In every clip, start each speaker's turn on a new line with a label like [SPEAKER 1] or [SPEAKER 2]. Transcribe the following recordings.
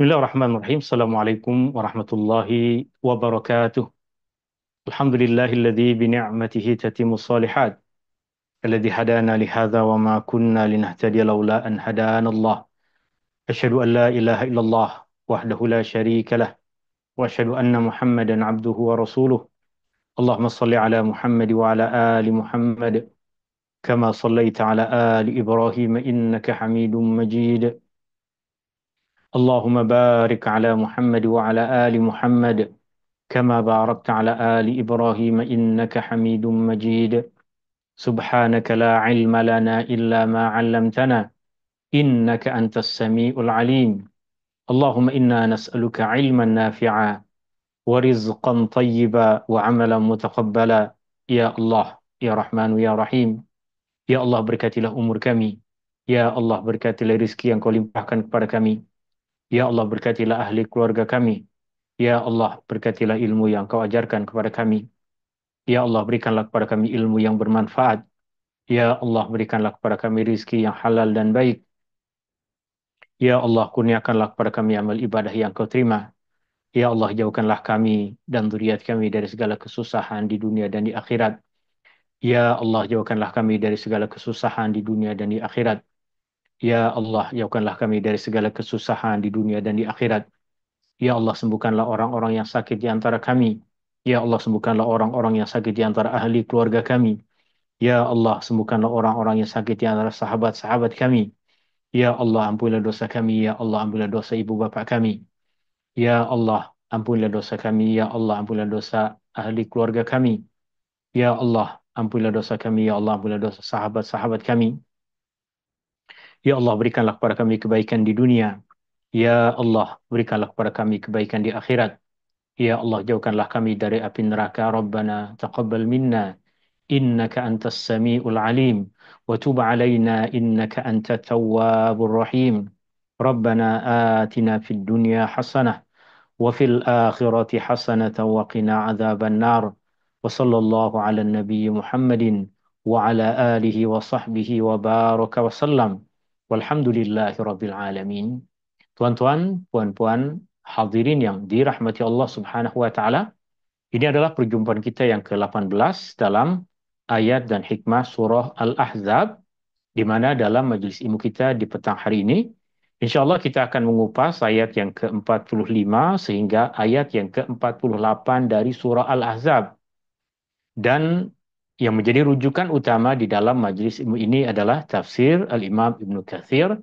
[SPEAKER 1] Bismillahirrahmanirrahim. Assalamualaikum warahmatullahi wabarakatuh. Alhamdulillahilladzi bi ni'matihi tatimmu shalihat. Alladzi hadana li hadza wa ma kunna linahtadiya laula an hadana Allah. Asyhadu an la ilaha illallah wahdahu la syarika lah wa asyhadu anna Muhammadan abduhu wa rasuluh. Allahumma shalli ala Muhammad wa ala ali Muhammad kama shallaita ala ali Ibrahim innaka Hamidum Majid. Allahumma barik ala Muhammad wa ala ali Muhammad كما باركت على آل إبراهيم إنك حميد مجيد سبحانك لا علم لنا إلا ما علمتنا إنك أنت السميع العليم اللهم إنا نسألك علما نافعا ورزقا طيبا وعملا متقبلا يا الله يا رحمن يا رحيم يا الله berkatilah umur kami Ya Allah berkatilah rizki yang kau limpahkan kepada kami Ya Allah berkatilah ahli keluarga kami Ya Allah berkatilah ilmu yang kau ajarkan kepada kami Ya Allah, berikanlah kepada kami ilmu yang bermanfaat. Ya Allah, berikanlah kepada kami rizki yang halal dan baik. Ya Allah, kurniakanlah kepada kami amal ibadah yang kau terima. Ya Allah, jauhkanlah kami dan zuriat kami dari segala kesusahan di dunia dan di akhirat. Ya Allah, jauhkanlah kami dari segala kesusahan di dunia dan di akhirat. Ya Allah, jauhkanlah kami dari segala kesusahan di dunia dan di akhirat. Ya Allah, sembuhkanlah orang-orang yang sakit di antara kami. Ya Allah, sembuhkanlah orang-orang yang sakit di antara ahli keluarga kami. Ya Allah, sembuhkanlah orang-orang yang sakit di antara sahabat-sahabat kami. Ya Allah, ampunilah dosa kami. Ya Allah, ampunilah dosa ibu bapa kami. Ya Allah, ampunilah dosa kami. Ya Allah, ampunilah dosa ahli keluarga kami. Ya Allah, ampunilah dosa kami. Ya Allah, ampunilah dosa sahabat-sahabat kami. Ya Allah, berikanlah kepada kami kebaikan di dunia. Ya Allah, berikanlah kepada kami kebaikan di akhirat. Ya Allah, jauhkanlah kami dari api neraka. Rabbana taqabbal minna إنك أنت السميع العليم وتب علينا إنك أنت التواب الرحيم ربنا آتنا في الدنيا حسنة وفي الآخرة حسنة وقنا عذاب النار وصلى الله على النبي محمد وعلى آله وصحبه وبارك وسلم والحمد لله رب العالمين. Tuan-tuan, puan-puan, hadirin yang dirahmati Allah Subhanahu wa taala. Ini adalah perjumpaan kita yang ke-18 dalam ayat dan hikmah surah Al-Ahzab, di mana dalam majelis ilmu kita di petang hari ini, insya Allah kita akan mengupas ayat yang ke-45 sehingga ayat yang ke-48 dari surah Al-Ahzab. Dan yang menjadi rujukan utama di dalam majelis ilmu ini adalah tafsir Al-Imam Ibnu Katsir,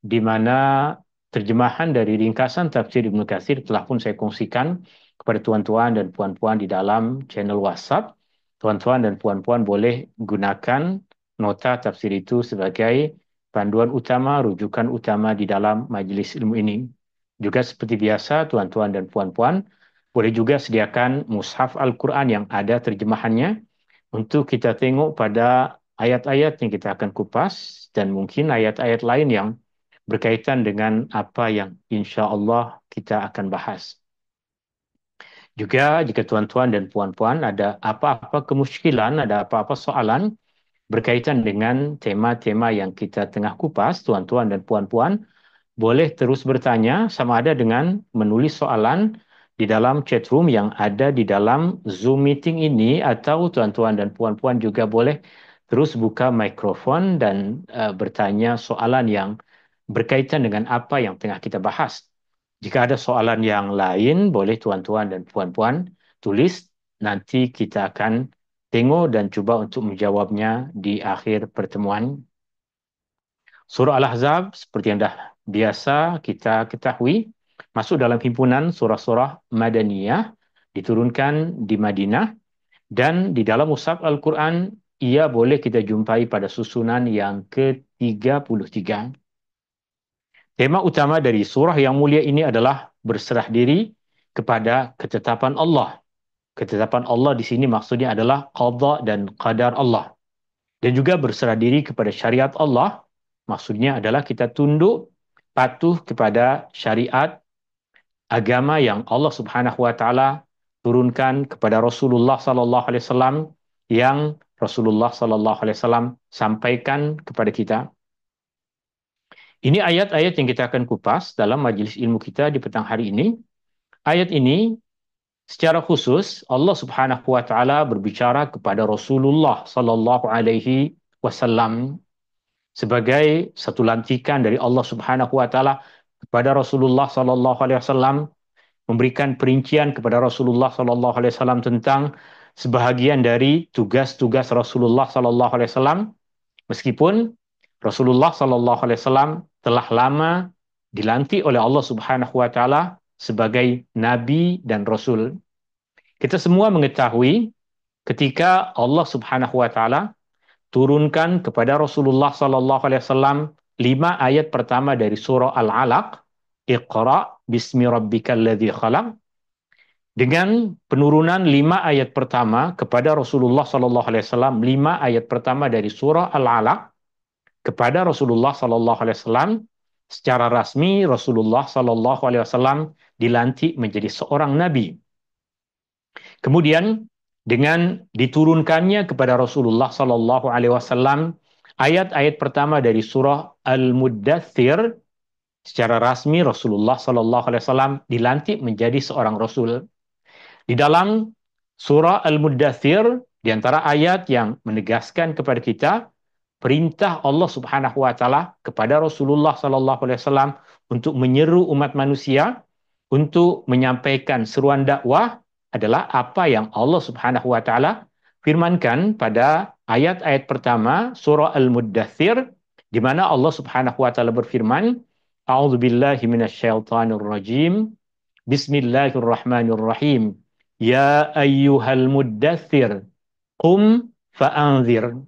[SPEAKER 1] di mana terjemahan dari ringkasan tafsir Ibnu Katsir telah pun saya kongsikan kepada tuan-tuan dan puan-puan di dalam channel WhatsApp. Tuan-tuan dan puan-puan boleh gunakan nota tafsir itu sebagai panduan utama, rujukan utama di dalam majelis ilmu ini. Juga seperti biasa, tuan-tuan dan puan-puan boleh juga sediakan mushaf Al-Quran yang ada terjemahannya untuk kita tengok pada ayat-ayat yang kita akan kupas dan mungkin ayat-ayat lain yang berkaitan dengan apa yang insya Allah kita akan bahas. Juga jika tuan-tuan dan puan-puan ada apa-apa kemusykilan, ada apa-apa soalan berkaitan dengan tema-tema yang kita tengah kupas, tuan-tuan dan puan-puan boleh terus bertanya sama ada dengan menulis soalan di dalam chat room yang ada di dalam Zoom meeting ini, atau tuan-tuan dan puan-puan juga boleh terus buka mikrofon dan bertanya soalan yang berkaitan dengan apa yang tengah kita bahas. Jika ada soalan yang lain, boleh tuan-tuan dan puan-puan tulis, nanti kita akan tengok dan cuba untuk menjawabnya di akhir pertemuan. Surah Al-Ahzab, seperti yang dah biasa kita ketahui, masuk dalam himpunan surah-surah Madaniyah, diturunkan di Madinah, dan di dalam mushaf Al-Quran, ia boleh kita jumpai pada susunan yang ke-33. Tema utama dari surah yang mulia ini adalah berserah diri kepada ketetapan Allah. Ketetapan Allah di sini maksudnya adalah qada dan qadar Allah. Dan juga berserah diri kepada syariat Allah, maksudnya adalah kita tunduk, patuh kepada syariat agama yang Allah Subhanahu wa taala turunkan kepada Rasulullah sallallahu alaihi wasallam, yang Rasulullah sallallahu alaihi wasallam sampaikan kepada kita. Ini ayat-ayat yang kita akan kupas dalam majelis ilmu kita di petang hari ini. Ayat ini secara khusus Allah Subhanahu wa taala berbicara kepada Rasulullah sallallahu alaihi wasallam sebagai satu lantikan dari Allah Subhanahu wa taala kepada Rasulullah sallallahu alaihi wasallam, memberikan perincian kepada Rasulullah sallallahu alaihi wasallam tentang sebahagian dari tugas-tugas Rasulullah sallallahu alaihi wasallam, meskipun Rasulullah sallallahu alaihi wasallam telah lama dilantik oleh Allah Subhanahu wa taala sebagai nabi dan rasul. Kita semua mengetahui ketika Allah Subhanahu wa taala turunkan kepada Rasulullah sallallahu alaihi wasallam 5 ayat pertama dari surah Al-Alaq, Iqra bismi rabbikal ladzi khalaq. Dengan penurunan 5 ayat pertama kepada Rasulullah sallallahu alaihi wasallam, 5 ayat pertama dari surah Al-Alaq kepada Rasulullah sallallahu alaihi wasallam, secara rasmi Rasulullah sallallahu alaihi wasallam dilantik menjadi seorang nabi. Kemudian dengan diturunkannya kepada Rasulullah sallallahu alaihi wasallam ayat-ayat pertama dari surah Al-Muddathir, secara rasmi Rasulullah sallallahu alaihi wasallam dilantik menjadi seorang rasul. Di dalam surah Al-Muddathir, di antara ayat yang menegaskan kepada kita perintah Allah Subhanahu wa taala kepada Rasulullah sallallahu alaihi wasallam untuk menyeru umat manusia untuk menyampaikan seruan dakwah adalah apa yang Allah Subhanahu wa taala firmankan pada ayat-ayat pertama surah Al-Muddathir, di mana Allah Subhanahu wa taala berfirman, A'udzubillahi minasyaitonir rajim. Bismillahirrahmanirrahim. Ya ayyuhal muddathir, qum fa'anzir.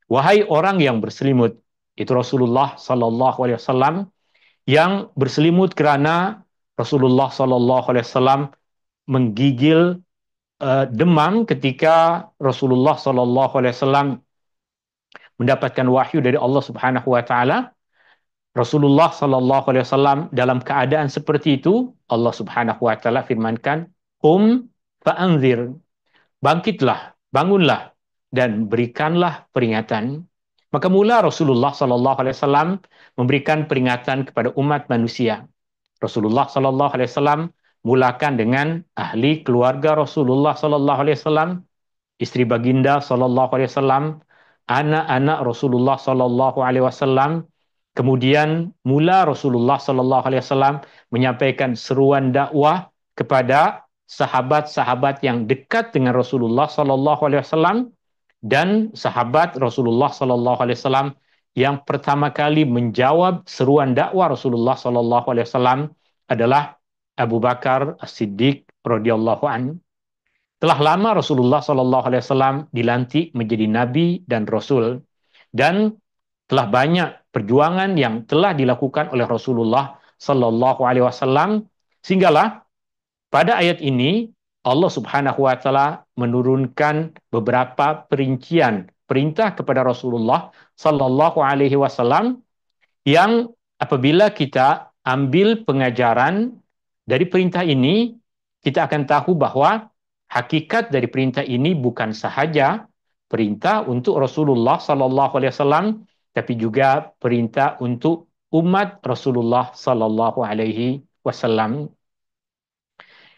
[SPEAKER 1] Wahai orang yang berselimut, itu Rasulullah sallallahu alaihi wasallam yang berselimut karena Rasulullah sallallahu alaihi wasallam menggigil demam ketika Rasulullah sallallahu alaihi wasallam mendapatkan wahyu dari Allah Subhanahu wa taala. Rasulullah sallallahu alaihi wasallam dalam keadaan seperti itu, Allah Subhanahu wa taala firmankan, "Qum fa'anzir." Bangkitlah, bangunlah dan berikanlah peringatan. Maka mula Rasulullah sallallahu alaihi wasallam memberikan peringatan kepada umat manusia. Rasulullah sallallahu alaihi wasallam mulakan dengan ahli keluarga Rasulullah sallallahu alaihi wasallam, istri baginda sallallahu alaihi wasallam, anak-anak Rasulullah sallallahu alaihi wasallam. Kemudian mula Rasulullah sallallahu alaihi wasallam menyampaikan seruan dakwah kepada sahabat-sahabat yang dekat dengan Rasulullah sallallahu alaihi wasallam, dan sahabat Rasulullah sallallahu alaihi wasallam yang pertama kali menjawab seruan dakwah Rasulullah sallallahu alaihi wasallam adalah Abu Bakar As-Siddiq radhiyallahu anhu. Telah lama Rasulullah sallallahu alaihi wasallam dilantik menjadi nabi dan rasul, dan telah banyak perjuangan yang telah dilakukan oleh Rasulullah sallallahu alaihi wasallam, sehinggalah pada ayat ini Allah Subhanahu wa taala menurunkan beberapa perincian perintah kepada Rasulullah sallallahu alaihi wasallam yang apabila kita ambil pengajaran dari perintah ini, kita akan tahu bahwa hakikat dari perintah ini bukan sahaja perintah untuk Rasulullah sallallahu alaihi wasallam, tapi juga perintah untuk umat Rasulullah sallallahu alaihi wasallam.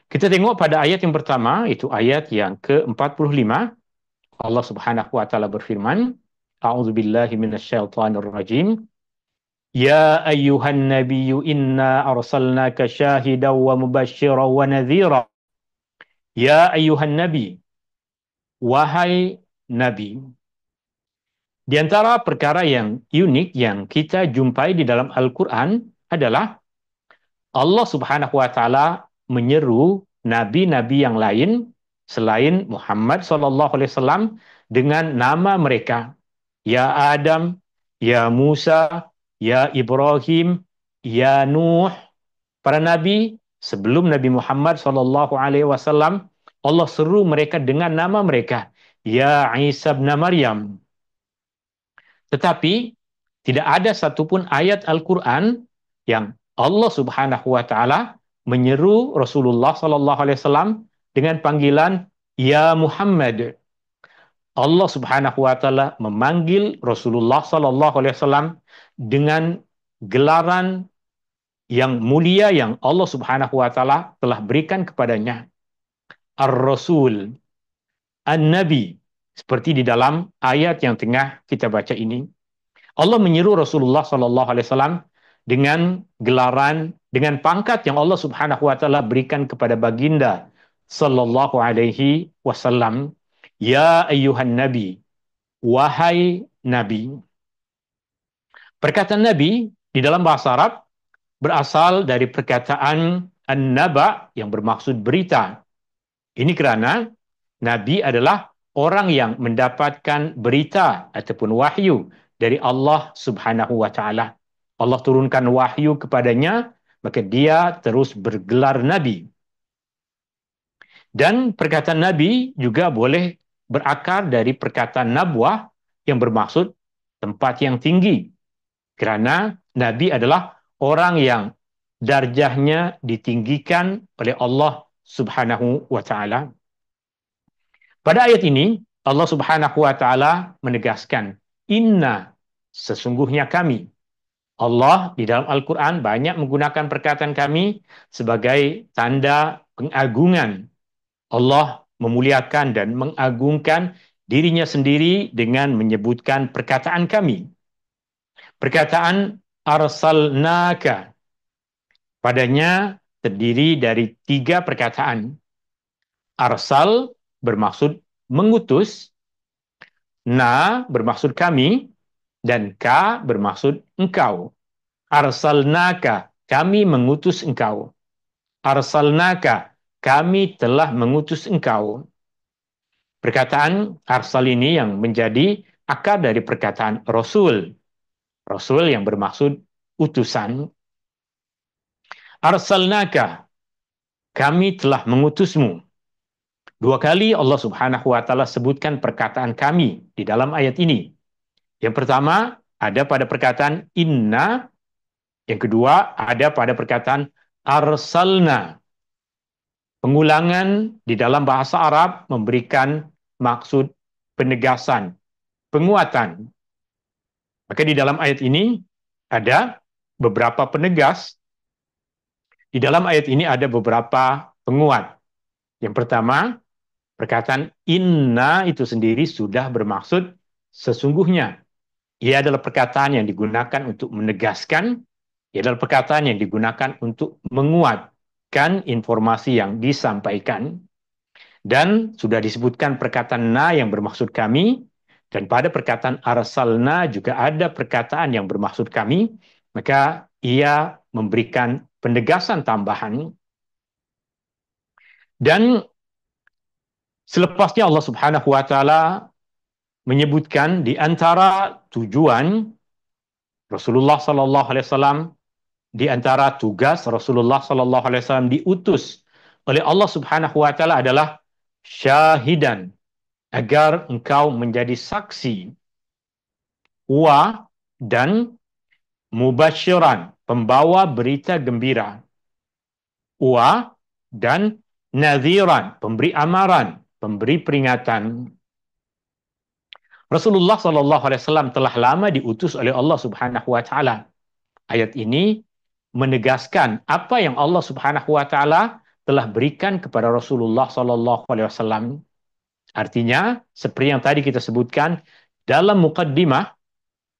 [SPEAKER 1] Kita tengok pada ayat yang pertama, itu ayat yang ke-45. Allah Subhanahu wa taala berfirman, A'udzubillahi minasyaitonir rajim. Ya ayyuhan nabiyyu inna arsalnaka syahidan wa mubasysyiran wa nadhira. Ya ayyuhan nabi, wahai nabi. Di antara perkara yang unik yang kita jumpai di dalam Al-Qur'an adalah Allah Subhanahu wa taala menyeru nabi-nabi yang lain selain Muhammad sallallahu alaihi wasallam dengan nama mereka. Ya Adam, ya Musa, ya Ibrahim, ya Nuh. Para nabi sebelum Nabi Muhammad sallallahu alaihi wasallam, Allah seru mereka dengan nama mereka. Ya Isa bin Maryam. Tetapi tidak ada satupun ayat Al-Qur'an yang Allah Subhanahu wa taala menyeru Rasulullah sallallahu alaihi wasallam dengan panggilan ya Muhammad. Allah Subhanahu wa taala memanggil Rasulullah sallallahu alaihi wasallam dengan gelaran yang mulia yang Allah Subhanahu wa taala telah berikan kepadanya, Ar-Rasul, An-Nabi, seperti di dalam ayat yang tengah kita baca ini. Allah menyeru Rasulullah sallallahu alaihi wasallam dengan gelaran, dengan pangkat yang Allah Subhanahu wa taala berikan kepada baginda sallallahu alaihi wasallam, ya ayyuhan nabi, wahai nabi. Perkataan nabi di dalam bahasa Arab berasal dari perkataan an-naba yang bermaksud berita. Ini karena nabi adalah orang yang mendapatkan berita ataupun wahyu dari Allah Subhanahu wa taala. Allah turunkan wahyu kepadanya, maka dia terus bergelar nabi. Dan perkataan nabi juga boleh berakar dari perkataan nabwah yang bermaksud tempat yang tinggi. Karena nabi adalah orang yang darjahnya ditinggikan oleh Allah Subhanahu wa taala. Pada ayat ini Allah Subhanahu wa taala menegaskan, inna, sesungguhnya kami. Allah di dalam Al-Qur'an banyak menggunakan perkataan kami sebagai tanda pengagungan. Allah memuliakan dan mengagungkan dirinya sendiri dengan menyebutkan perkataan kami. Perkataan arsalnaka padanya terdiri dari 3 perkataan. Arsal bermaksud mengutus, na bermaksud kami, dan ka bermaksud engkau. Arsalnaka, kami mengutus engkau. Arsalnaka, kami telah mengutus engkau. Perkataan arsal ini yang menjadi akar dari perkataan Rasul. Rasul yang bermaksud utusan. Arsalnaka, kami telah mengutusmu. 2 kali Allah Subhanahu wa taala sebutkan perkataan kami di dalam ayat ini. Yang pertama ada pada perkataan inna, yang kedua ada pada perkataan arsalna. Pengulangan di dalam bahasa Arab memberikan maksud penegasan, penguatan. Maka di dalam ayat ini ada beberapa penegas. Di dalam ayat ini ada beberapa penguat. Yang pertama, perkataan inna itu sendiri sudah bermaksud sesungguhnya. Ia adalah perkataan yang digunakan untuk menegaskan, ia adalah perkataan yang digunakan untuk menguatkan informasi yang disampaikan. Dan sudah disebutkan perkataan na yang bermaksud kami, dan pada perkataan arsalna juga ada perkataan yang bermaksud kami, maka ia memberikan penegasan tambahan. Dan selepasnya Allah Subhanahu wa taala menyebutkan di antara tujuan Rasulullah sallallahu alaihi wasallam, di antara tugas Rasulullah sallallahu alaihi wasallam diutus oleh Allah Subhanahu wa taala adalah syahidan, agar engkau menjadi saksi, wa, dan mubasyiran, pembawa berita gembira, wa, dan nadhiran, pemberi amaran, pemberi peringatan. Rasulullah sallallahu alaihi wasallam telah lama diutus oleh Allah Subhanahu wa taala. Ayat ini menegaskan apa yang Allah Subhanahu wa taala telah berikan kepada Rasulullah sallallahu alaihi wasallam. Artinya, seperti yang tadi kita sebutkan dalam mukaddimah,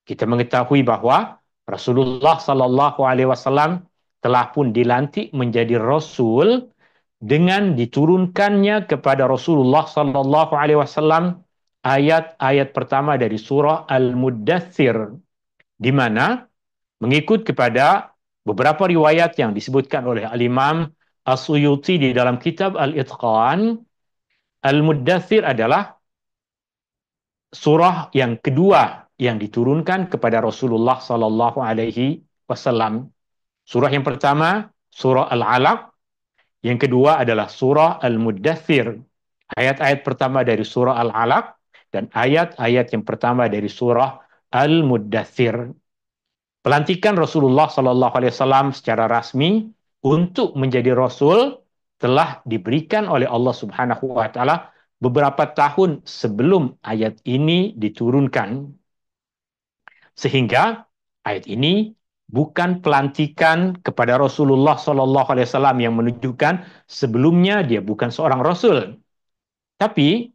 [SPEAKER 1] kita mengetahui bahwa Rasulullah sallallahu alaihi wasallam telah pun dilantik menjadi rasul dengan diturunkannya kepada Rasulullah sallallahu alaihi wasallam ayat-ayat pertama dari surah Al-Muddathir, di mana mengikut kepada beberapa riwayat yang disebutkan oleh Al-Imam As-Suyuti di dalam kitab Al-Itqan, Al-Muddathir adalah surah yang kedua yang diturunkan kepada Rasulullah sallallahu alaihi wasallam. Surah yang pertama surah Al-Alaq, yang kedua adalah surah Al-Muddathir. Ayat-ayat pertama dari surah Al-Alaq dan ayat-ayat yang pertama dari surah Al-Muddathir. Pelantikan Rasulullah sallallahu alaihi wasallam secara rasmi untuk menjadi rasul telah diberikan oleh Allah Subhanahu wa taala beberapa tahun sebelum ayat ini diturunkan. Sehingga ayat ini bukan pelantikan kepada Rasulullah SAW yang menunjukkan sebelumnya dia bukan seorang Rasul. Tapi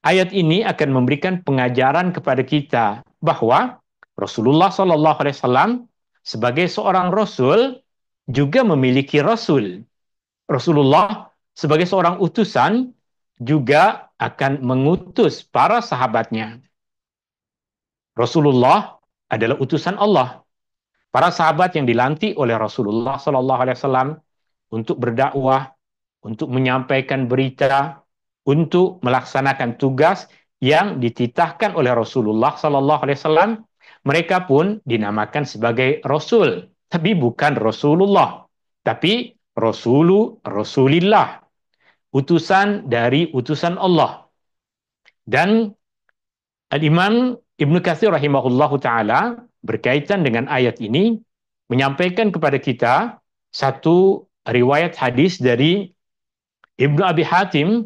[SPEAKER 1] ayat ini akan memberikan pengajaran kepada kita bahwa Rasulullah SAW sebagai seorang Rasul juga memiliki Rasul. Rasulullah sebagai seorang utusan juga akan mengutus para sahabatnya. Rasulullah adalah utusan Allah. Para sahabat yang dilantik oleh Rasulullah SAW untuk berdakwah, untuk menyampaikan berita, untuk melaksanakan tugas yang dititahkan oleh Rasulullah SAW, mereka pun dinamakan sebagai Rasul, tapi bukan Rasulullah, tapi Rasulillah, utusan dari utusan Allah. Dan Al-Imam Ibnu Katsir rahimahullahu taala berkaitan dengan ayat ini menyampaikan kepada kita satu riwayat hadis dari Ibnu Abi Hatim.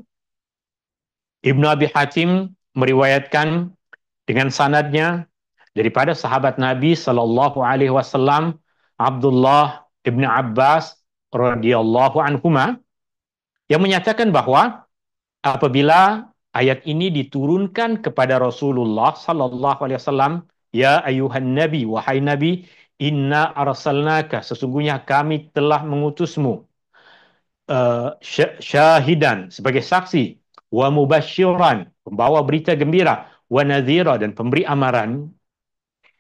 [SPEAKER 1] Ibnu Abi Hatim meriwayatkan dengan sanadnya daripada sahabat Nabi Sallallahu Alaihi Wasallam Abdullah ibnu Abbas radhiyallahu anhuma yang menyatakan bahwa apabila ayat ini diturunkan kepada Rasulullah sallallahu alaihi wasallam, ya ayuhan nabi, wahai nabi, inna arsalnaka, sesungguhnya kami telah mengutusmu syahidan, sebagai saksi, wa mubasyiran, pembawa berita gembira, wa nadhira, dan pemberi amaran.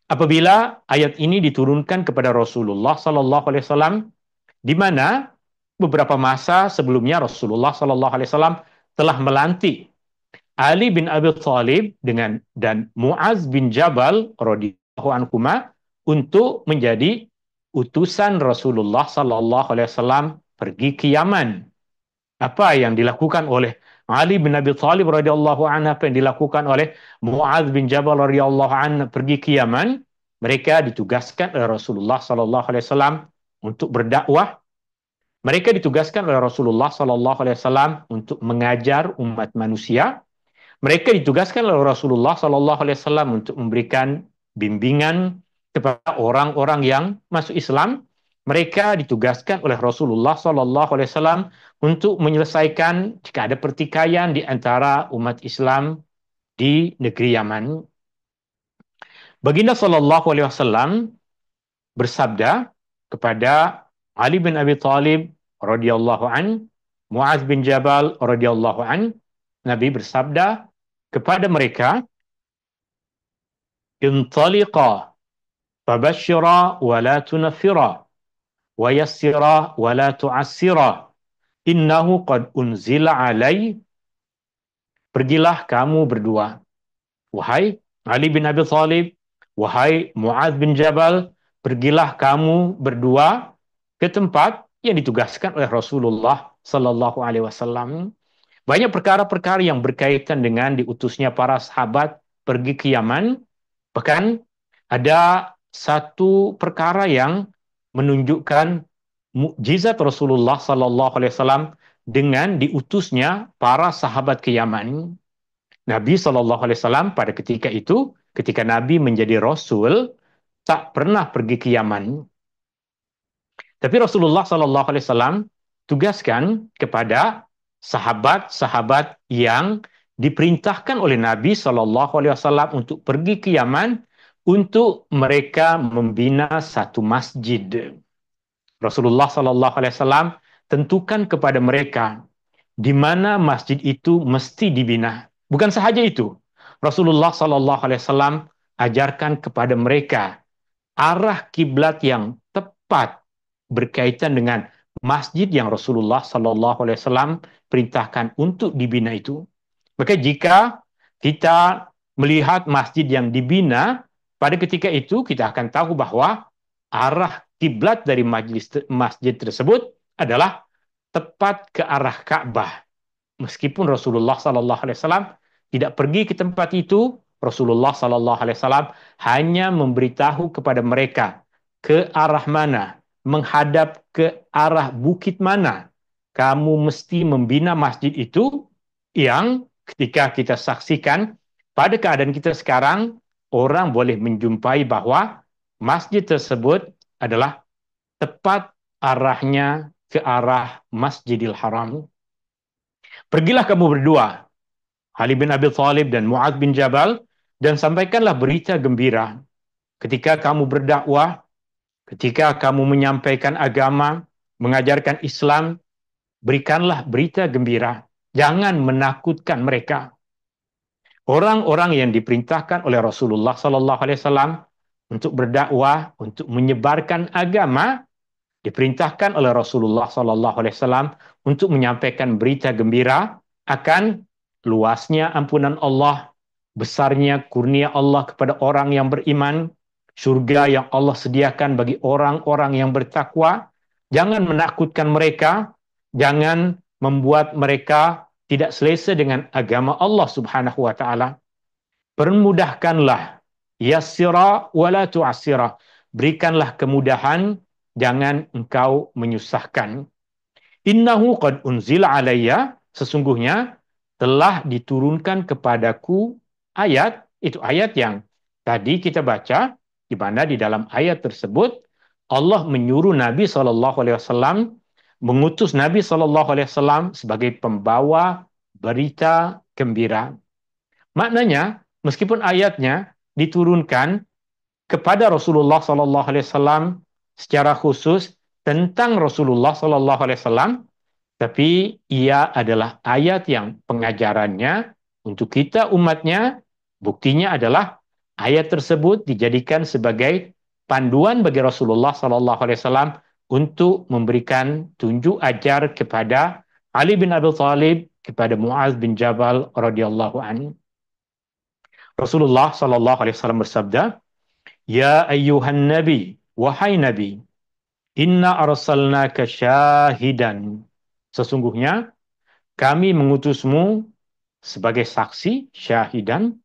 [SPEAKER 1] Apabila ayat ini diturunkan kepada Rasulullah sallallahu alaihi wasallam, di mana beberapa masa sebelumnya Rasulullah sallallahu alaihi wasallam telah melantik Ali bin Abi Thalib dan Muaz bin Jabal radhiyallahu anhuma untuk menjadi utusan Rasulullah sallallahu alaihi wasallam pergi ke Yaman. Apa yang dilakukan oleh Ali bin Abi Thalib radhiyallahu anhu, apa yang dilakukan oleh Muaz bin Jabal radhiyallahu anhu pergi ke Yaman, mereka ditugaskan oleh Rasulullah sallallahu alaihi wasallam untuk berdakwah. Mereka ditugaskan oleh Rasulullah sallallahu alaihi wasallam untuk mengajar umat manusia. Mereka ditugaskan oleh Rasulullah sallallahu alaihi wasallam untuk memberikan bimbingan kepada orang-orang yang masuk Islam. Mereka ditugaskan oleh Rasulullah sallallahu alaihi wasallam untuk menyelesaikan jika ada pertikaian di antara umat Islam di negeri Yaman. Baginda sallallahu alaihi wasallam bersabda kepada Ali bin Abi Thalib radhiyallahu an, Muaz bin Jabal radhiyallahu an, Nabi bersabda kepada mereka, intaliqa fabashshira wa la tunaffira wa yassira wa la tu'assira innahu qad unzila alai. Pergilah kamu berdua, wahai Ali bin Abi Thalib, wahai Muaz bin Jabal, pergilah kamu berdua ke tempat yang ditugaskan oleh Rasulullah sallallahu alaihi wasallam. Banyak perkara-perkara yang berkaitan dengan diutusnya para sahabat pergi ke Yaman. Bahkan ada satu perkara yang menunjukkan mukjizat Rasulullah sallallahu alaihi wasallam dengan diutusnya para sahabat ke Yaman. Nabi sallallahu alaihi wasallam pada ketika itu, ketika Nabi menjadi rasul, tak pernah pergi ke Yaman. Tapi Rasulullah sallallahu alaihi wasallam tugaskan kepada sahabat-sahabat yang diperintahkan oleh Nabi sallallahu alaihi wasallam untuk pergi ke Yaman untuk mereka membina satu masjid. Rasulullah sallallahu alaihi wasallam tentukan kepada mereka di mana masjid itu mesti dibina. Bukan sahaja itu, Rasulullah sallallahu alaihi wasallam ajarkan kepada mereka arah kiblat yang tepat berkaitan dengan masjid yang Rasulullah sallallahu alaihi wasallam perintahkan untuk dibina itu. Maka jika kita melihat masjid yang dibina, pada ketika itu kita akan tahu bahwa arah kiblat dari masjid tersebut adalah tepat ke arah Ka'bah. Meskipun Rasulullah sallallahu alaihi wasallam tidak pergi ke tempat itu, Rasulullah sallallahu alaihi wasallam hanya memberitahu kepada mereka ke arah mana, menghadap ke arah bukit mana kamu mesti membina masjid itu, yang ketika kita saksikan pada keadaan kita sekarang, orang boleh menjumpai bahwa masjid tersebut adalah tepat arahnya ke arah Masjidil Haram. Pergilah kamu berdua, Ali bin Abi Thalib dan Mu'adz bin Jabal, dan sampaikanlah berita gembira. Ketika kamu berdakwah, ketika kamu menyampaikan agama, mengajarkan Islam, berikanlah berita gembira. Jangan menakutkan mereka. Orang-orang yang diperintahkan oleh Rasulullah Sallallahu Alaihi Wasallam untuk berdakwah, untuk menyebarkan agama, diperintahkan oleh Rasulullah Sallallahu Alaihi Wasallam untuk menyampaikan berita gembira akan luasnya ampunan Allah, besarnya kurnia Allah kepada orang yang beriman, surga yang Allah sediakan bagi orang-orang yang bertakwa. Jangan menakutkan mereka, jangan membuat mereka tidak selesa dengan agama Allah Subhanahu wa taala. Permudahkanlah, yassira wala tu'assira. Berikanlah kemudahan, jangan engkau menyusahkan. Innahu qad unzila alayya, sesungguhnya telah diturunkan kepadaku ayat, itu ayat yang tadi kita baca, di mana di dalam ayat tersebut Allah menyuruh Nabi SAW, mengutus Nabi SAW sebagai pembawa berita gembira. Maknanya, meskipun ayatnya diturunkan kepada Rasulullah SAW secara khusus tentang Rasulullah SAW, tapi ia adalah ayat yang pengajarannya untuk kita umatnya. Buktinya adalah ayat tersebut dijadikan sebagai panduan bagi Rasulullah SAW untuk memberikan tunjuk ajar kepada Ali bin Abi Thalib, kepada Mu'adz bin Jabal radhiyallahu anhu. Rasulullah Shallallahu Alaihi Wasallam bersabda, Ya ayyuhan nabi, wahai nabi, inna arsalnaka syahidan. Sesungguhnya kami mengutusmu sebagai saksi, syahidan,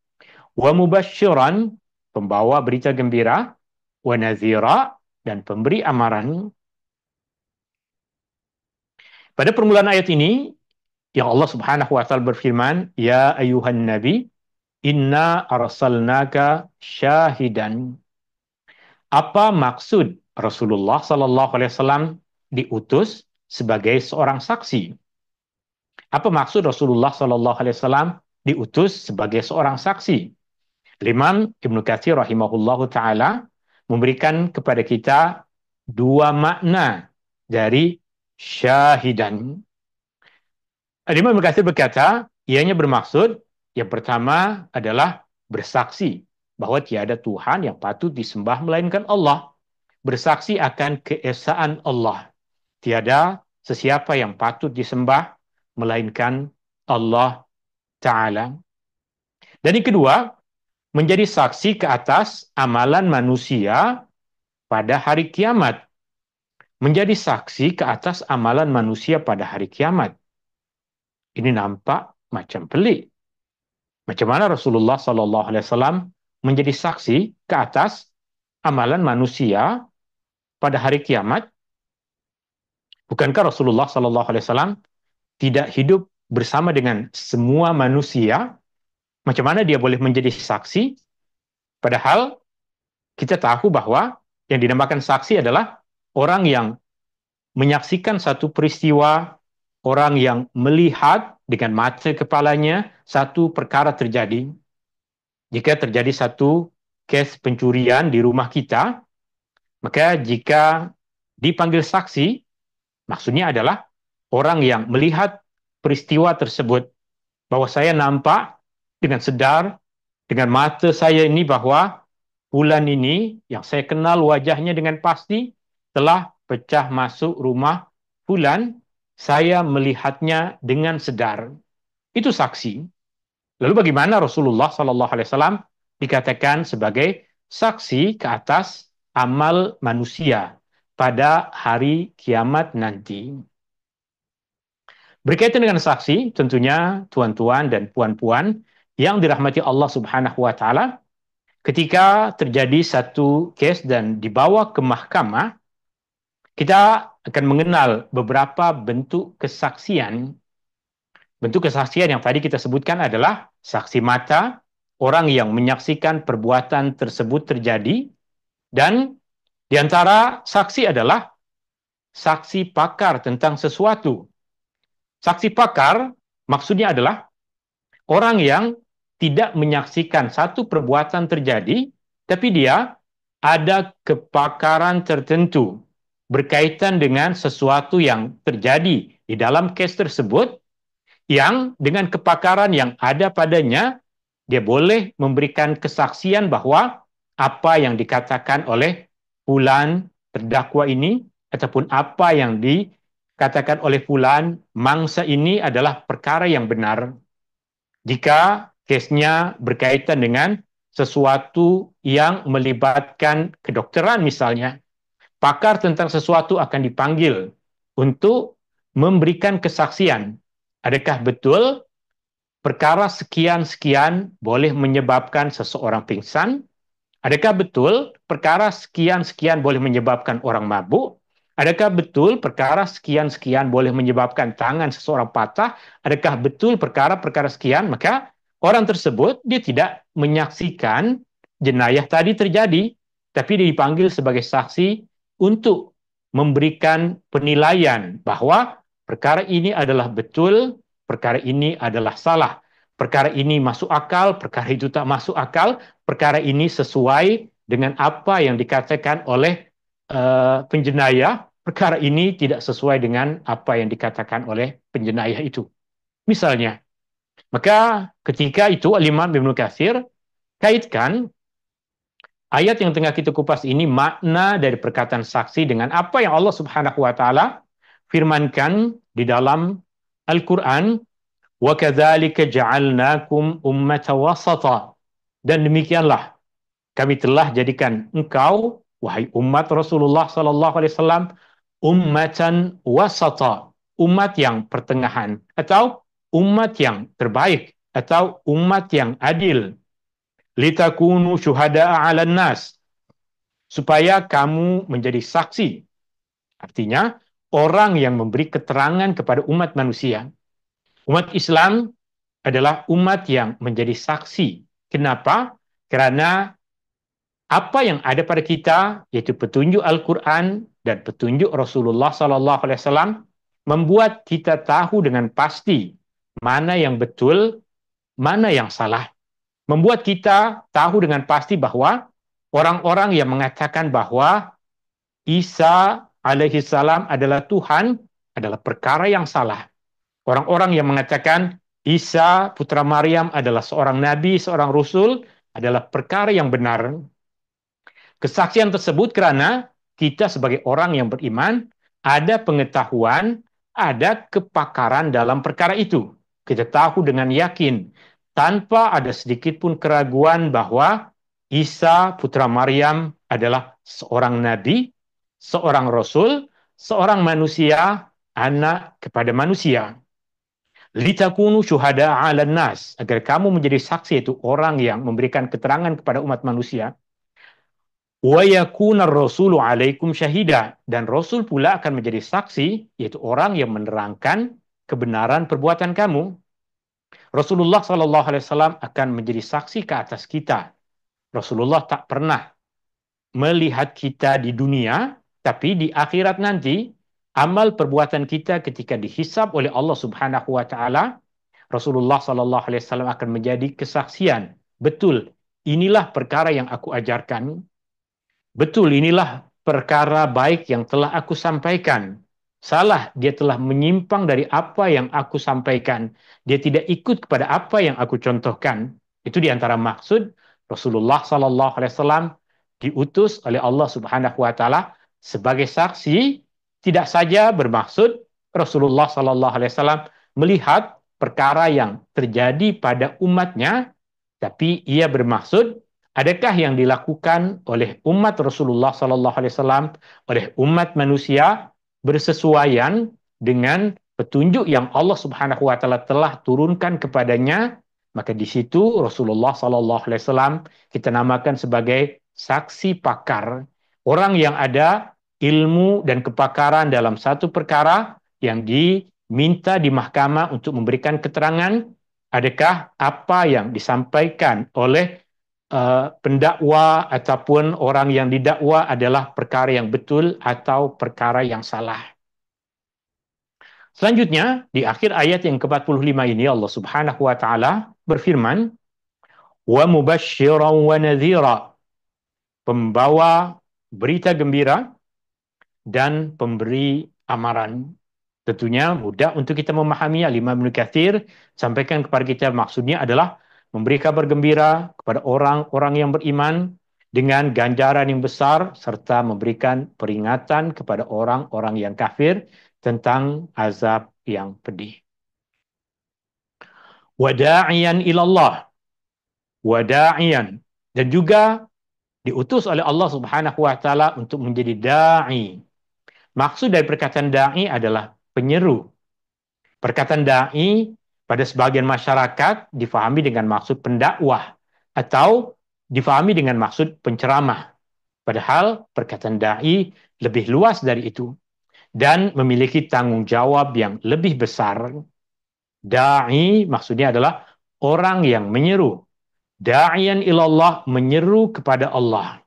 [SPEAKER 1] wa mubasyiran, pembawa berita gembira, wa nazira, dan pemberi amaran. Pada permulaan ayat ini, yang Allah Subhanahu wa taala berfirman, Ya ayyuhan nabi, inna arsalnaka syahidan. Apa maksud Rasulullah Sallallahu Alaihi Wasallam diutus sebagai seorang saksi? Apa maksud Rasulullah Sallallahu Alaihi Wasallam diutus sebagai seorang saksi? Imam Ibnu Katsir rahimahullahu taala memberikan kepada kita dua makna dari syahidan. Imam Ibnu Katsir berkata, ianya bermaksud yang pertama adalah bersaksi bahwa tiada Tuhan yang patut disembah melainkan Allah. Bersaksi akan keesaan Allah. Tiada sesiapa yang patut disembah melainkan Allah Ta'ala. Dan yang kedua, menjadi saksi ke atas amalan manusia pada hari kiamat. Menjadi saksi ke atas amalan manusia pada hari kiamat. Ini nampak macam pelik. Macam mana Rasulullah SAW menjadi saksi ke atas amalan manusia pada hari kiamat? Bukankah Rasulullah SAW tidak hidup bersama dengan semua manusia? Macam mana dia boleh menjadi saksi? Padahal kita tahu bahwa yang dinamakan saksi adalah orang yang menyaksikan satu peristiwa, orang yang melihat dengan mata kepalanya satu perkara terjadi. Jika terjadi satu kes pencurian di rumah kita, maka jika dipanggil saksi, maksudnya adalah orang yang melihat peristiwa tersebut, bahwa saya nampak dengan sedar, dengan mata saya ini bahwa bulan ini yang saya kenal wajahnya dengan pasti telah pecah masuk rumah bulan, saya melihatnya dengan sedar. Itu saksi. Lalu bagaimana Rasulullah SAW dikatakan sebagai saksi ke atas amal manusia pada hari kiamat nanti? Berkaitan dengan saksi, tentunya tuan-tuan dan puan-puan yang dirahmati Allah Subhanahu wa taala, ketika terjadi satu kes dan dibawa ke mahkamah, kita akan mengenal beberapa bentuk kesaksian. Bentuk kesaksian yang tadi kita sebutkan adalah saksi mata, orang yang menyaksikan perbuatan tersebut terjadi, dan Di antara saksi adalah saksi pakar tentang sesuatu. Saksi pakar maksudnya adalah orang yang tidak menyaksikan satu perbuatan terjadi, tapi dia ada kepakaran tertentu berkaitan dengan sesuatu yang terjadi di dalam case tersebut, yang dengan kepakaran yang ada padanya, dia boleh memberikan kesaksian bahwa apa yang dikatakan oleh fulan terdakwa ini, ataupun apa yang dikatakan oleh fulan mangsa ini adalah perkara yang benar. Jika case-nya berkaitan dengan sesuatu yang melibatkan kedokteran misalnya, pakar tentang sesuatu akan dipanggil untuk memberikan kesaksian. Adakah betul perkara sekian-sekian boleh menyebabkan seseorang pingsan? Adakah betul perkara sekian-sekian boleh menyebabkan orang mabuk? Adakah betul perkara sekian-sekian boleh menyebabkan tangan seseorang patah? Adakah betul perkara-perkara sekian? Maka orang tersebut dia tidak menyaksikan jenayah tadi terjadi, tapi dia dipanggil sebagai saksi untuk memberikan penilaian bahwa perkara ini adalah betul, perkara ini adalah salah. Perkara ini masuk akal, perkara itu tak masuk akal, perkara ini sesuai dengan apa yang dikatakan oleh penjenayah, perkara ini tidak sesuai dengan apa yang dikatakan oleh penjenayah itu. Misalnya, maka ketika itu Al-Imam Ibnu Katsir kaitkan ayat yang tengah kita kupas ini, makna dari perkataan saksi dengan apa yang Allah Subhanahu wa taala firmankan di dalam Al-Qur'an, wa kadzalika ja'alnakum ummatan wasata. Dan demikianlah kami telah jadikan engkau, wahai umat Rasulullah sallallahu alaihi wasallam, ummatan wasata, umat yang pertengahan, atau umat yang terbaik, atau umat yang adil. Litakunu syuhada'a 'alan nas, supaya kamu menjadi saksi. Artinya, orang yang memberi keterangan kepada umat manusia. Umat Islam adalah umat yang menjadi saksi. Kenapa? Karena apa yang ada pada kita, yaitu petunjuk Al-Quran dan petunjuk Rasulullah SAW, membuat kita tahu dengan pasti mana yang betul, mana yang salah. Membuat kita tahu dengan pasti bahwa orang-orang yang mengatakan bahwa Isa alaihissalam adalah Tuhan adalah perkara yang salah. Orang-orang yang mengatakan Isa putra Maryam adalah seorang nabi, seorang rasul adalah perkara yang benar. Kesaksian tersebut karena kita sebagai orang yang beriman ada pengetahuan, ada kepakaran dalam perkara itu. Kita tahu dengan yakin tanpa ada sedikit pun keraguan bahwa Isa putra Maryam adalah seorang nabi, seorang rasul, seorang manusia, anak kepada manusia. Litakunu syuhada 'alan nas, agar kamu menjadi saksi, itu orang yang memberikan keterangan kepada umat manusia. Wa yakuna rasulu 'alaikum syahida, dan rasul pula akan menjadi saksi, yaitu orang yang menerangkan kebenaran perbuatan kamu. Rasulullah sallallahu alaihi wasallam akan menjadi saksi ke atas kita. Rasulullah tak pernah melihat kita di dunia, tapi di akhirat nanti amal perbuatan kita ketika dihisab oleh Allah Subhanahu wa taala, Rasulullah sallallahu alaihi wasallam akan menjadi kesaksian. Betul, inilah perkara yang aku ajarkan. Betul, inilah perkara baik yang telah aku sampaikan. Salah, dia telah menyimpang dari apa yang aku sampaikan. Dia tidak ikut kepada apa yang aku contohkan. Itu di antara maksud Rasulullah sallallahu alaihi wasallam diutus oleh Allah Subhanahu wa taala sebagai saksi, tidak saja bermaksud Rasulullah sallallahu alaihi wasallam melihat perkara yang terjadi pada umatnya, tapi ia bermaksud adakah yang dilakukan oleh umat Rasulullah sallallahu alaihi wasallam, oleh umat manusia, bersesuaian dengan petunjuk yang Allah Subhanahu wa taala telah turunkan kepadanya. Maka di situ Rasulullah sallallahu alaihi wasallam kita namakan sebagai saksi pakar, orang yang ada ilmu dan kepakaran dalam satu perkara yang diminta di mahkamah untuk memberikan keterangan. Adakah apa yang disampaikan oleh pendakwa ataupun orang yang didakwa adalah perkara yang betul atau perkara yang salah. Selanjutnya, di akhir ayat yang ke-45 ini Allah Subhanahu wa taala berfirman, "Wa mubasysyiran wa nadhira", pembawa berita gembira dan pemberi amaran. Tentunya mudah untuk kita memahami. Imam Ibnu Katsir sampaikan kepada kita maksudnya adalah memberi kabar gembira kepada orang-orang yang beriman dengan ganjaran yang besar serta memberikan peringatan kepada orang-orang yang kafir tentang azab yang pedih. Wada'iyan ilallah, wada'iyan, dan juga diutus oleh Allah Subhanahu wa taala untuk menjadi dai. Maksud dari perkataan dai adalah penyeru. Perkataan dai pada sebagian masyarakat difahami dengan maksud pendakwah atau difahami dengan maksud penceramah. Padahal perkataan dai lebih luas dari itu dan memiliki tanggung jawab yang lebih besar. Dai maksudnya adalah orang yang menyeru. Da'iyan ilallah, menyeru kepada Allah.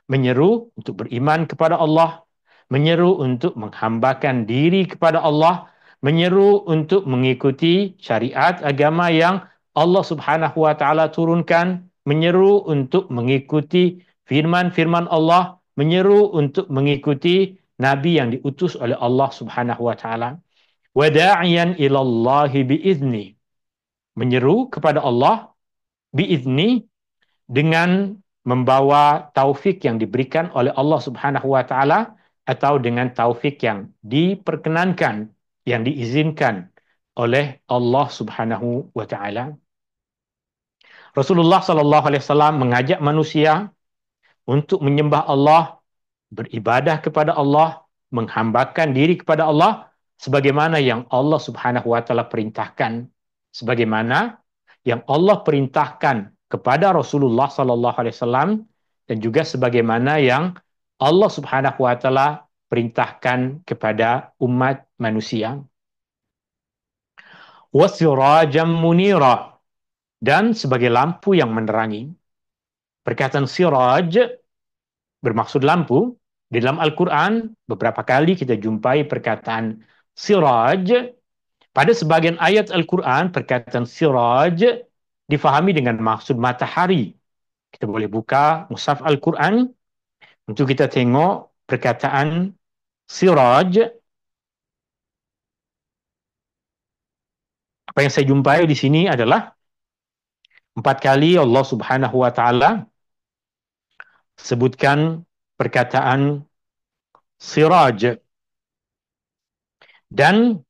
[SPEAKER 1] Menyeru untuk beriman kepada Allah, menyeru untuk menghambakan diri kepada Allah, menyeru untuk mengikuti syariat agama yang Allah Subhanahu wa taala turunkan, menyeru untuk mengikuti firman-firman Allah, menyeru untuk mengikuti nabi yang diutus oleh Allah Subhanahu wa taala. Wada'iyan ilallahi biizni, menyeru kepada Allah biizni, dengan membawa taufik yang diberikan oleh Allah Subhanahu wa taala atau dengan taufik yang diperkenankan, yang diizinkan oleh Allah Subhanahu wa taala. Rasulullah sallallahu alaihi wasallam mengajak manusia untuk menyembah Allah, beribadah kepada Allah, menghambakan diri kepada Allah sebagaimana yang Allah Subhanahu wa taala perintahkan, sebagaimana yang Allah perintahkan kepada Rasulullah sallallahu alaihi wasallam, dan juga sebagaimana yang Allah Subhanahu wa taala perintahkan kepada umat manusia. Wasirajam munira, dan sebagai lampu yang menerangi. Perkataan siraj bermaksud lampu. Di dalam Al-Quran beberapa kali kita jumpai perkataan siraj. Pada sebagian ayat Al-Quran perkataan siraj difahami dengan maksud matahari. Kita boleh buka mushaf Al-Quran untuk kita tengok perkataan siraj. Apa yang saya jumpai di sini adalah 4 kali Allah Subhanahu wa taala sebutkan perkataan siraj, dan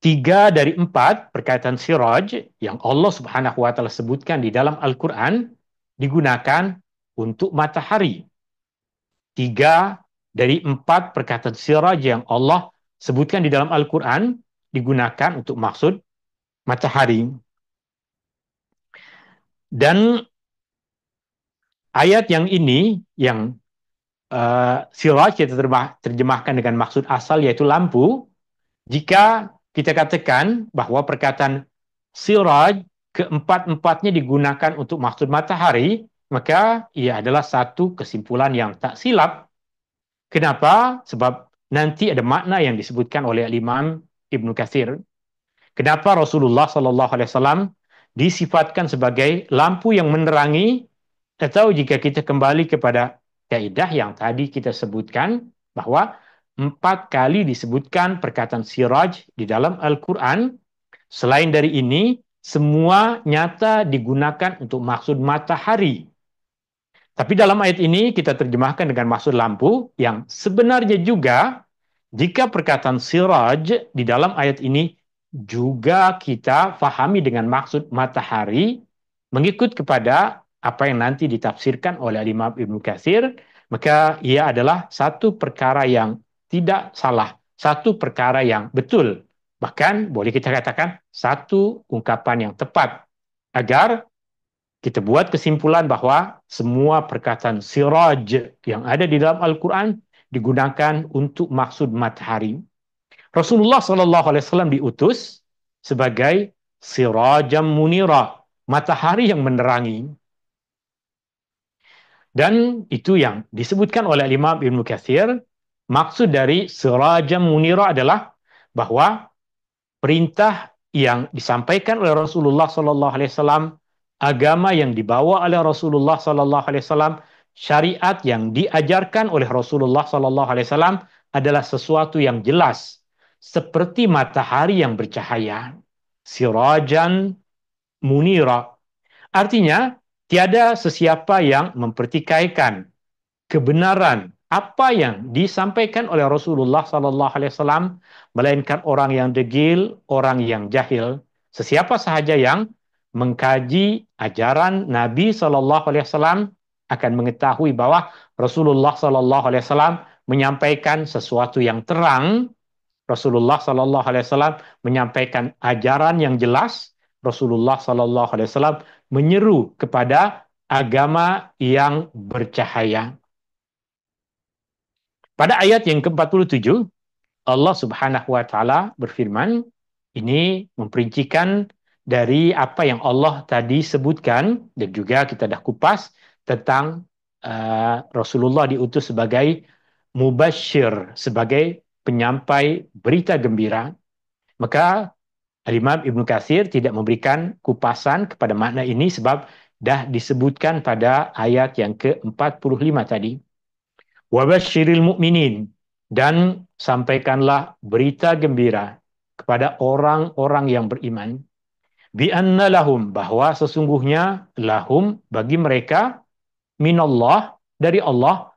[SPEAKER 1] 3 dari 4 perkataan siraj yang Allah Subhanahu wa taala sebutkan di dalam Al-Quran digunakan untuk matahari. 3 dari 4 perkataan siraj yang Allah sebutkan di dalam Al-Quran digunakan untuk maksud matahari. Dan ayat yang ini, yang siraj kita terjemahkan dengan maksud asal yaitu lampu, jika kita katakan bahwa perkataan siraj keempat-empatnya digunakan untuk maksud matahari, maka ia adalah satu kesimpulan yang tak silap. Kenapa? Sebab nanti ada makna yang disebutkan oleh Imam Ibnu Katsir. Kenapa Rasulullah sallallahu alaihi wasallam disifatkan sebagai lampu yang menerangi? Atau jika kita kembali kepada kaidah yang tadi kita sebutkan, bahwa 4 kali disebutkan perkataan siraj di dalam Al-Quran. Selain dari ini, semua nyata digunakan untuk maksud matahari. Tapi dalam ayat ini kita terjemahkan dengan maksud lampu, yang sebenarnya juga jika perkataan siraj di dalam ayat ini juga kita fahami dengan maksud matahari, mengikut kepada apa yang nanti ditafsirkan oleh Imam Ibnu Katsir, maka ia adalah satu perkara yang tidak salah, satu perkara yang betul. Bahkan boleh kita katakan satu ungkapan yang tepat, agar kita buat kesimpulan bahwa semua perkataan siraj yang ada di dalam Al-Quran digunakan untuk maksud matahari. Rasulullah SAW diutus sebagai sirajam munira, matahari yang menerangi. Dan itu yang disebutkan oleh Imam Ibn Katsir. Maksud dari sirajan munira adalah bahwa perintah yang disampaikan oleh Rasulullah Sallallahu Alaihi Wasallam, agama yang dibawa oleh Rasulullah Sallallahu Alaihi Wasallam, syariat yang diajarkan oleh Rasulullah Sallallahu Alaihi Wasallam adalah sesuatu yang jelas, seperti matahari yang bercahaya. Sirajan munira. Artinya, tiada sesiapa yang mempertikaikan kebenaran apa yang disampaikan oleh Rasulullah Sallallahu Alaihi Wasallam, melainkan orang yang degil, orang yang jahil. Sesiapa sahaja yang mengkaji ajaran Nabi Sallallahu Alaihi Wasallam akan mengetahui bahwa Rasulullah Sallallahu Alaihi Wasallam menyampaikan sesuatu yang terang. Rasulullah Sallallahu Alaihi Wasallam menyampaikan ajaran yang jelas. Rasulullah Sallallahu Alaihi Wasallam menyeru kepada agama yang bercahaya. Pada ayat yang ke-47, Allah Subhanahu wa taala berfirman, ini memperincikan dari apa yang Allah tadi sebutkan dan juga kita dah kupas tentang Rasulullah diutus sebagai mubasyir, sebagai penyampai berita gembira. Maka Imam Ibn Katsir tidak memberikan kupasan kepada makna ini sebab dah disebutkan pada ayat yang ke-45 tadi. Wabashiril mu'minin, dan sampaikanlah berita gembira kepada orang-orang yang beriman. Bi'anna lahum, bahwa sesungguhnya lahum bagi mereka minallah dari Allah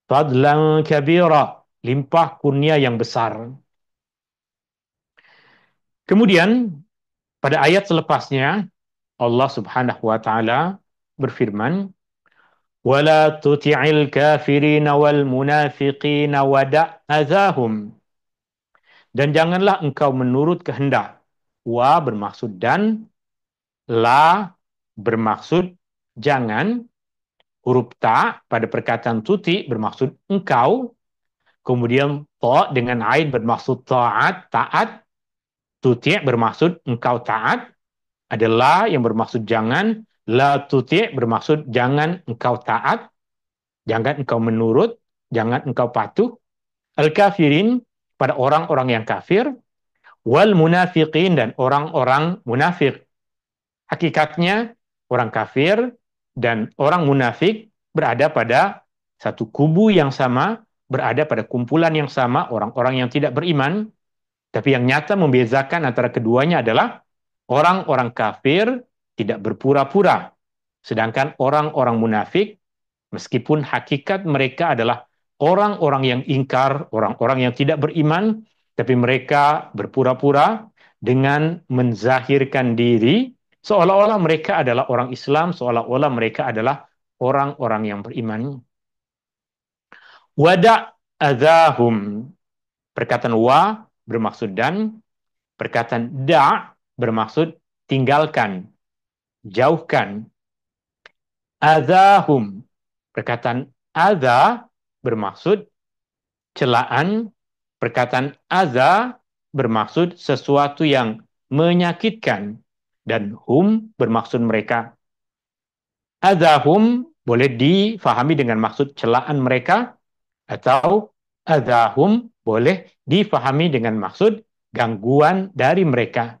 [SPEAKER 1] fadlan kabira, limpah kurnia yang besar. Kemudian pada ayat selepasnya Allah Subhanahu wa taala berfirman, wala tuti'il kafirina wal munafiqina wada' azahum. Dan janganlah engkau menurut kehendak. Wa bermaksud dan, la bermaksud jangan, huruf ta pada perkataan tuti bermaksud engkau, kemudian ta dengan ain bermaksud taat, taat, tuti bermaksud engkau taat, adalah yang bermaksud jangan, la tuti bermaksud jangan engkau taat, jangan engkau menurut, jangan engkau patuh, al-kafirin pada orang-orang yang kafir, wal munafiqin dan orang-orang munafik. Hakikatnya orang kafir dan orang munafik berada pada satu kubu yang sama, berada pada kumpulan yang sama, orang-orang yang tidak beriman, tapi yang nyata membezakan antara keduanya adalah orang-orang kafir tidak berpura-pura, sedangkan orang-orang munafik, meskipun hakikat mereka adalah orang-orang yang ingkar, orang-orang yang tidak beriman, tapi mereka berpura-pura dengan menzahirkan diri seolah-olah mereka adalah orang Islam, seolah-olah mereka adalah orang-orang yang beriman. Wada' azahum. Perkataan wa bermaksud dan, perkataan da' bermaksud tinggalkan, jauhkan. Azahum. Perkataan adza bermaksud celaan, perkataan aza bermaksud sesuatu yang menyakitkan, dan hum bermaksud mereka. Azahum boleh difahami dengan maksud celaan mereka, atau azahum boleh difahami dengan maksud gangguan dari mereka.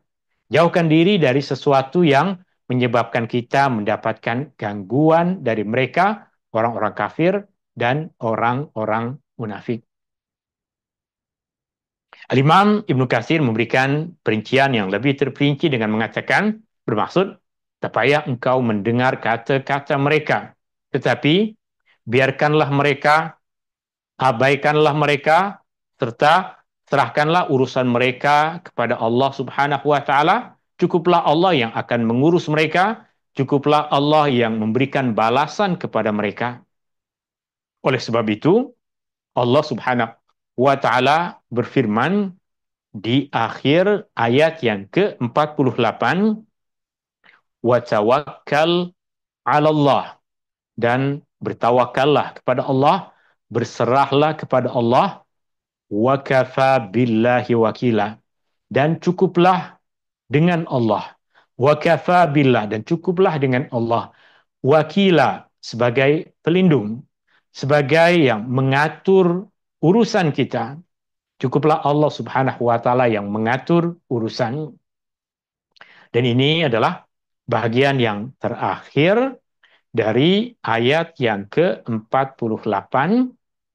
[SPEAKER 1] Jauhkan diri dari sesuatu yang menyebabkan kita mendapatkan gangguan dari mereka, orang-orang kafir dan orang-orang munafik. Al-Imam Ibn Katsir memberikan perincian yang lebih terperinci dengan mengatakan, bermaksud, tak payah engkau mendengar kata-kata mereka, tetapi biarkanlah mereka, abaikanlah mereka, serta serahkanlah urusan mereka kepada Allah Subhanahu wa taala. Cukuplah Allah yang akan mengurus mereka, cukuplah Allah yang memberikan balasan kepada mereka. Oleh sebab itu, Allah Subhanahu wa taala berfirman di akhir ayat yang ke-48, wa tawakkal 'ala Allah, dan bertawakallah kepada Allah, berserahlah kepada Allah, wa kafa billahi wakila, dan cukuplah dengan Allah, wa kafa billah, dan cukuplah dengan Allah, wakila, sebagai pelindung, sebagai yang mengatur urusan kita. Cukuplah Allah Subhanahu wa taala yang mengatur urusan. Dan ini adalah bagian yang terakhir dari ayat yang ke-48,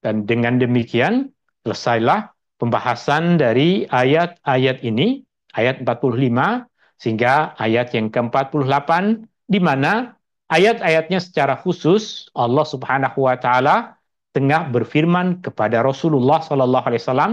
[SPEAKER 1] dan dengan demikian selesailah pembahasan dari ayat-ayat ini, ayat 45 sehingga ayat yang ke-48, di mana ayat-ayatnya secara khusus Allah Subhanahu wa taala tengah berfirman kepada Rasulullah sallallahu alaihi wasallam,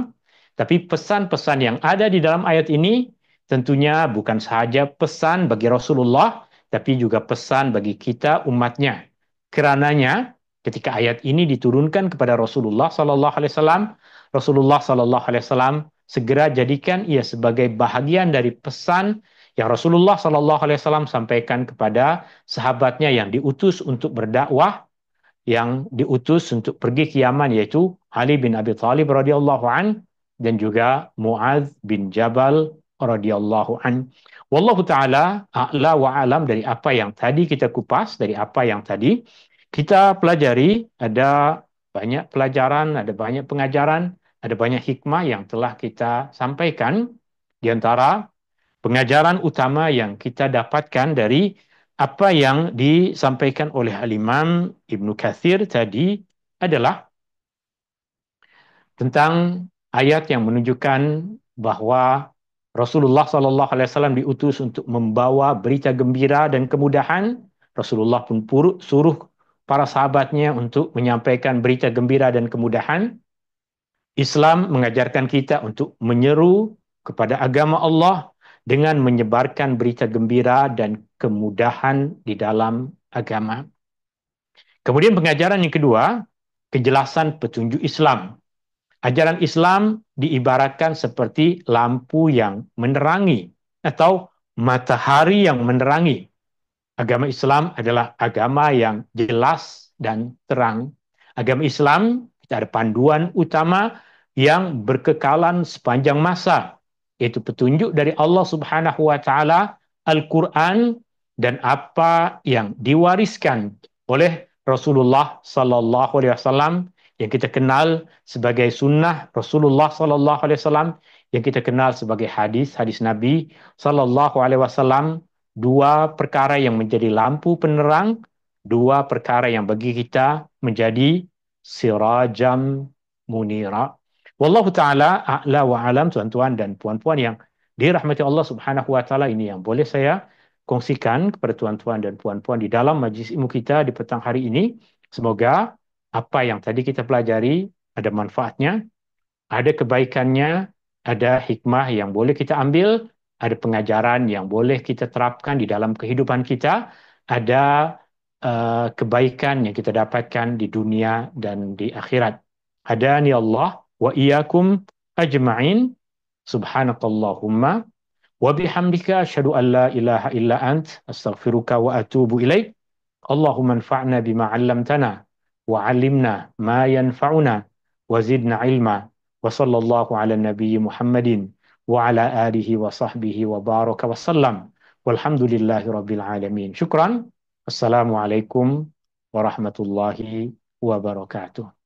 [SPEAKER 1] tapi pesan-pesan yang ada di dalam ayat ini tentunya bukan sahaja pesan bagi Rasulullah, tapi juga pesan bagi kita umatnya. Kerananya ketika ayat ini diturunkan kepada Rasulullah Sallallahu Alaihi Wasallam, Rasulullah Sallallahu Alaihi Wasallam segera jadikan ia sebagai bahagian dari pesan yang Rasulullah Sallallahu Alaihi Wasallam sampaikan kepada sahabatnya yang diutus untuk berdakwah, yang diutus untuk pergi ke Yaman, yaitu Ali bin Abi Thalib radhiyallahu an dan juga Muadz bin Jabal radhiyallahu an. Wallahu taala a'la wa alam. Dari apa yang tadi kita kupas, dari apa yang tadi kita pelajari, ada banyak pelajaran, ada banyak pengajaran, ada banyak hikmah yang telah kita sampaikan. Di antara pengajaran utama yang kita dapatkan dari apa yang disampaikan oleh Al-Imam Ibnu Katsir tadi adalah tentang ayat yang menunjukkan bahwa Rasulullah Sallallahu Alaihi Wasallam diutus untuk membawa berita gembira dan kemudahan. Rasulullah pun suruh para sahabatnya untuk menyampaikan berita gembira dan kemudahan. Islam mengajarkan kita untuk menyeru kepada agama Allah dengan menyebarkan berita gembira dan kemudahan di dalam agama. Kemudian pengajaran yang kedua, kejelasan petunjuk Islam. Ajaran Islam diibaratkan seperti lampu yang menerangi atau matahari yang menerangi. Agama Islam adalah agama yang jelas dan terang. Agama Islam, kita ada panduan utama yang berkekalan sepanjang masa, yaitu petunjuk dari Allah Subhanahu wa taala, Al-Qur'an, dan apa yang diwariskan oleh Rasulullah sallallahu alaihi wasallam yang kita kenal sebagai sunnah Rasulullah sallallahu alaihi wasallam, yang kita kenal sebagai hadis-hadis Nabi sallallahu alaihi wasallam. Dua perkara yang menjadi lampu penerang, dua perkara yang bagi kita menjadi sirajam munira. Wallahu taala a'la wa alam. Tuan-tuan dan puan-puan yang dirahmati Allah Subhanahu wa taala, ini yang boleh saya kongsikan kepada tuan-tuan dan puan-puan di dalam majlis ilmu kita di petang hari ini. Semoga apa yang tadi kita pelajari ada manfaatnya, ada kebaikannya, ada hikmah yang boleh kita ambil, ada pengajaran yang boleh kita terapkan di dalam kehidupan kita, ada kebaikan yang kita dapatkan di dunia dan di akhirat. Hadani Allah wa iyyakum ajma'in. Subhanakallahumma wa bihamdika asyhadu an la ilaha illa ant astaghfiruka wa atubu ilaik. Allahumma anfa'na bima 'allamtana wa 'allimna ma yanfa'una wa zidna ilma. Wa sallallahu ala nabiyyi Muhammadin wa ala alihi wa sahbihi wa baraka wa sallam. Walhamdulillahi rabbil alamin. Syukran. Assalamualaikum warahmatullahi wabarakatuh.